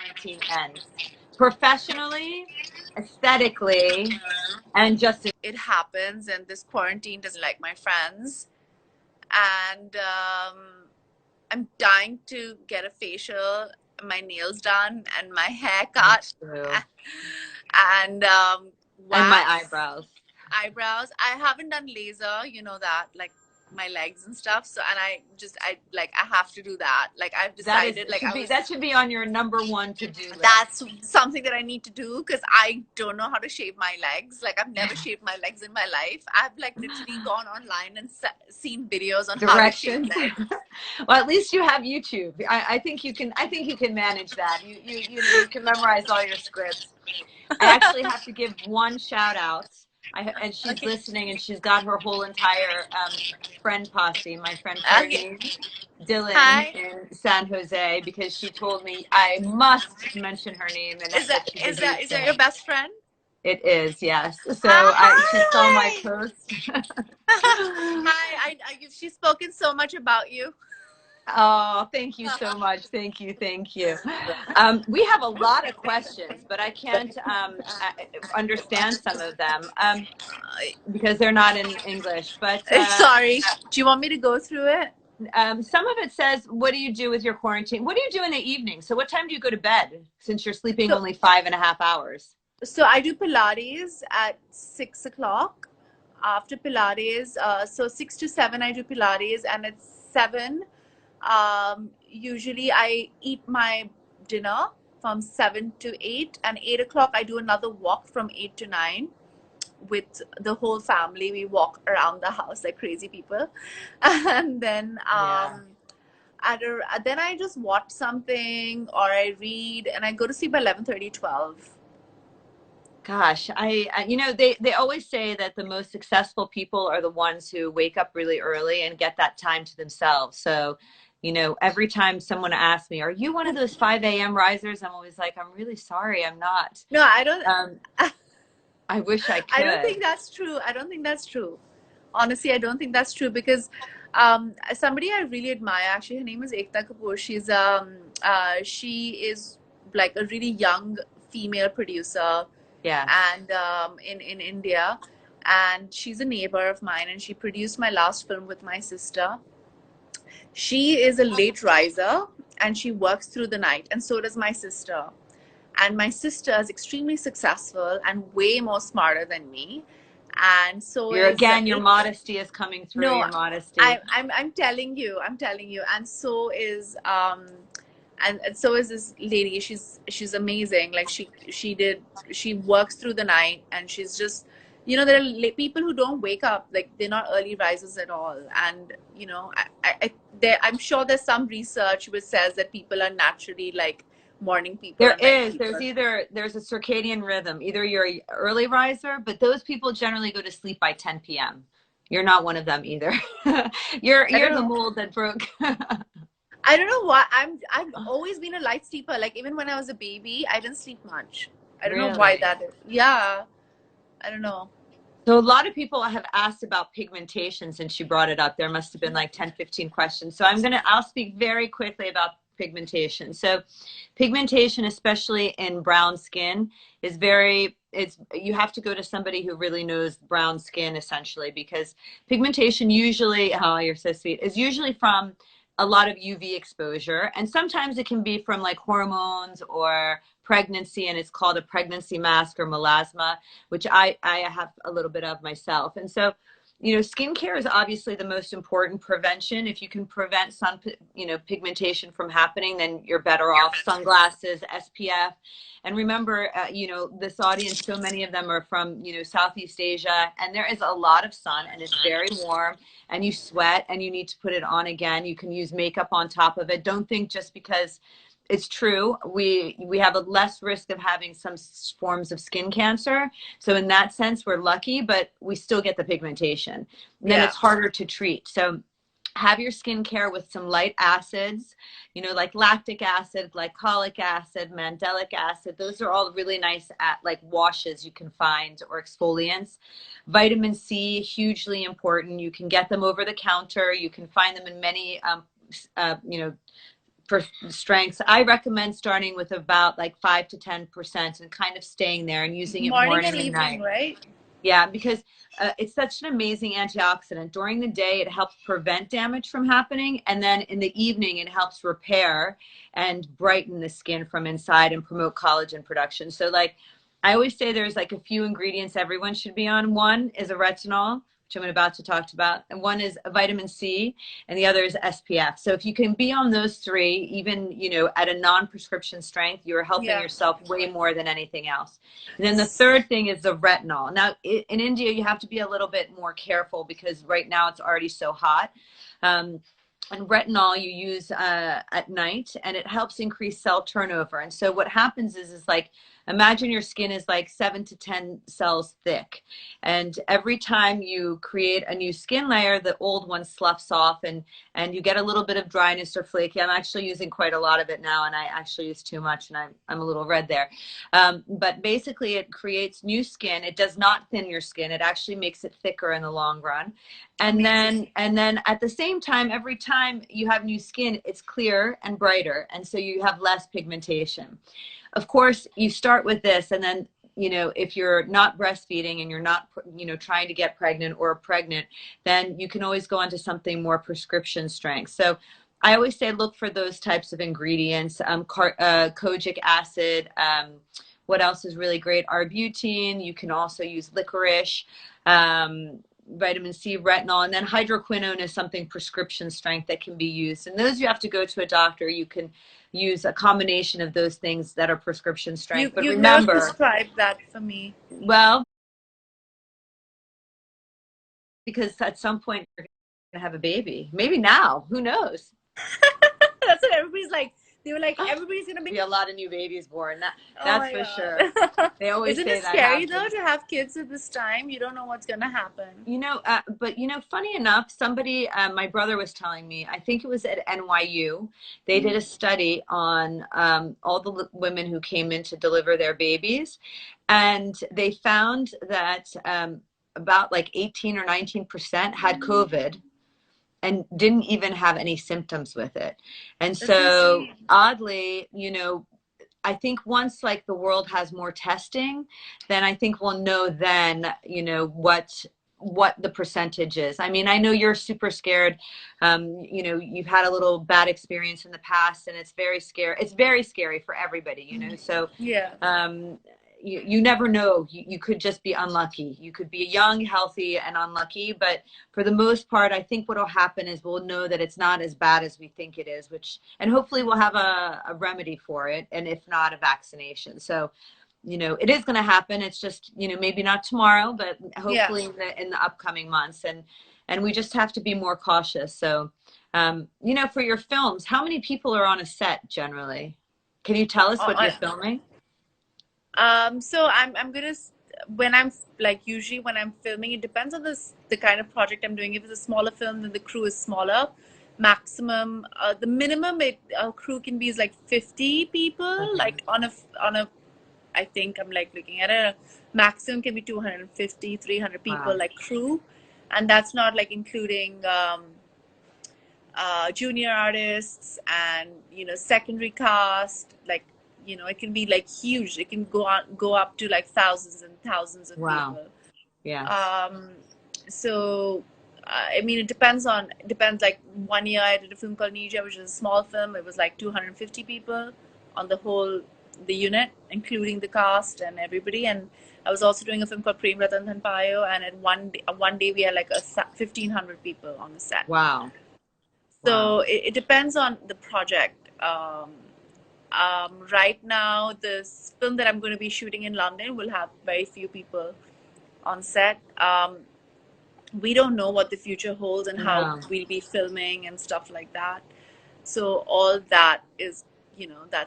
quarantine ends. Professionally, aesthetically, and just It happens, and this quarantine doesn't like my friends. And I'm dying to get a facial, my nails done, and my hair me cut, too. and And my wax, eyebrows. eyebrows. I haven't done laser, you know that, like my legs and stuff. So, and I have to do that. Like I've That is decided, like should be that should be on your #1 to-do that's list. something that I need to do because I don't know how to shave my legs. Like I've never shaved my legs in my life. I've like literally gone online and seen videos on how to shave Directions. legs. Well, at least you have YouTube. I think you can. I think you can manage that. You can memorize all your scripts. I actually have to give one shout out. And she's Okay. listening, and she's got her whole entire friend posse. My friend Okay. Courtney, Dylan Hi. in San Jose, because she told me I must mention her name, and Is that that she's a is that huge is that your fan. best friend? It is, yes. So she saw my Hi. post. Hi. She's spoken so much about you. Oh, thank you so much. Thank you. Thank you. We have a lot of questions, but I can't understand some of them because they're not in English. But Sorry. Do you want me to go through it? some of it says, what do you do with your quarantine? What do you do in the evening? So what time do you go to bed since you're sleeping So only 5.5 hours? so I do Pilates at 6 o'clock. After Pilates, so 6 to 7 I do Pilates, and at 7, usually I eat my dinner from 7 to 8, and 8 o'clock I do another walk from 8 to 9 with the whole family. We walk around the house like crazy people, and then Yeah. then I just watch something or I read, and I go to sleep by 11:30, 12. Gosh, they always say that the most successful people are the ones who wake up really early and get that time to themselves. So, every time someone asks me, "Are you one of those 5 a.m. risers?" I'm always like, "I'm really sorry, I'm not." No, I don't. Um, I wish I I don't think could. that's true. I don't think that's true. Honestly, I don't think that's true because somebody I really admire, actually, her name is Ekta Kapoor. She is like a really young female producer, Yeah. and in India, and she's a neighbor of mine, and she produced my last film with my sister. She is a late riser, and she works through the night, and so does my sister. And my sister is extremely successful and way more smarter than me, and so is Your modesty is coming through, no, your modesty. I'm telling you, and so is and so is this lady. She's amazing. Like she works through the night, and she's just, there are people who don't wake up, like they're not early risers at all. And I'm sure there's some research which says that people are naturally like morning people There or night is. people. There's a circadian rhythm. Either you're an early riser, but those people generally go to sleep by 10 p.m. You're not one of them either. I don't You're the know. mold that broke. I don't know why. I've always been a light sleeper. Like even when I was a baby, I didn't sleep much. I don't know why Really? that is. Yeah, I don't know. So a lot of people have asked about pigmentation since you brought it up. There must have been like 10, 15 questions. So I'll speak very quickly about pigmentation. So pigmentation, especially in brown skin, you have to go to somebody who really knows brown skin essentially, because pigmentation usually, oh, you're so sweet, is usually from a lot of UV exposure. And sometimes it can be from like hormones or pregnancy, and it's called a pregnancy mask or melasma, which I have a little bit of myself. And so, skincare is obviously the most important prevention. If you can prevent pigmentation from happening, then you're better off. Sunglasses, SPF. And remember, this audience, so many of them are from, Southeast Asia, and there is a lot of sun, and it's very warm, and you sweat, and you need to put it on again. You can use makeup on top of it. Don't think just because it's true, we have a less risk of having some forms of skin cancer. So in that sense, we're lucky, but we still get the pigmentation. And then Yeah. it's harder to treat. So have your skincare with some light acids, like lactic acid, glycolic acid, mandelic acid. Those are all really nice like washes you can find, or exfoliants. Vitamin C, hugely important. You can get them over the counter. You can find them in many, for strengths, I recommend starting with about like 5 to 10% and kind of staying there and using it Morning and morning and evening, night. right? Yeah, because it's such an amazing antioxidant. During the day, it helps prevent damage from happening. And then in the evening, it helps repair and brighten the skin from inside and promote collagen production. So, like, I always say there's like a few ingredients everyone should be on. One is a retinol, which I'm about to talk about, and one is a vitamin C, and the other is SPF. So if you can be on those three, even, you know, at a non-prescription strength, you're helping Yeah. yourself way more than anything else. And then the third thing is the retinol. Now, in India, you have to be a little bit more careful because right now it's already so hot. Um, and retinol you use at night, and it helps increase cell turnover. And so what happens is like, imagine your skin is like 7 to 10 cells thick. And every time you create a new skin layer, the old one sloughs off, and you get a little bit of dryness or flaky. I'm actually using quite a lot of it now, and I actually use too much, and I'm a little red there. But basically, it creates new skin. It does not thin your skin. It actually makes it thicker in the long run. And then at the same time, every time you have new skin, it's clearer and brighter, and so you have less pigmentation. Of course, you start with this, and then, you know, if you're not breastfeeding and you're not, you know, trying to get pregnant or pregnant, then you can always go on to something more prescription strength. So I always say look for those types of ingredients. Kojic acid. What else is really great? Arbutin. You can also use licorice. Vitamin C, retinol, and then hydroquinone is something prescription strength that can be used. And those you have to go to a doctor. You can use a combination of those things that are prescription strength. But You've never remember, prescribed that for me. well, because at some point you're going to have a baby. Maybe now. Who knows? That's what everybody's like. They were like, everybody's gonna Be be. a lot of new babies born. Oh That's my for sure. God. They always Isn't say it that scary though happens. to have kids at this time? You don't know what's gonna happen. You know, but you know, funny enough, somebody, my brother was telling me, I think it was at NYU, they did a study on all the women who came in to deliver their babies, and they found that about like 18 or 19% had COVID and didn't even have any symptoms with it. And That's so, insane. oddly, you know, I think once like the world has more testing, then I think we'll know then, you know, what the percentage is. I mean, I know you're super scared. You know, you've had a little bad experience in the past, and it's very scary. It's very scary for everybody, you know. So Yeah. um, you never know. You could just be unlucky. You could be young, healthy, and unlucky. But for the most part, I think what will happen is we'll know that it's not as bad as we think it is, and hopefully we'll have a remedy for it. And if not, a vaccination. So, you know, it is going to happen. It's just, you know, maybe not tomorrow, but Yeah. hopefully in the upcoming months. And we just have to be more cautious. So, you know, for your films, how many people are on a set generally? Can you tell us what you're Uh, filming? so I'm gonna when I'm like usually when I'm filming, it depends on the kind of project I'm doing. If it's a smaller film, then the crew is smaller. Maximum, the minimum a crew can be is like 50 people. Okay. Like on a I think I'm like looking at it. Maximum can be 250, 300 people Wow. like crew, and that's not like including junior artists and secondary cast. Like it can be like huge. It can go up to like thousands and thousands of Wow. people. Yeah. Um, so I mean, it depends. Like 1 year, I did a film called Nija, which is a small film. It was like 250 people on the unit, including the cast and everybody. And I was also doing a film called Prem Ratan Dhan Payo, and at one day we had like 1,500 people on the set. Wow. Wow. So it depends on the project. Right now, this film that I'm going to be shooting in London will have very few people on set. We don't know what the future holds and how No. we'll be filming and stuff like that. So all that is, that's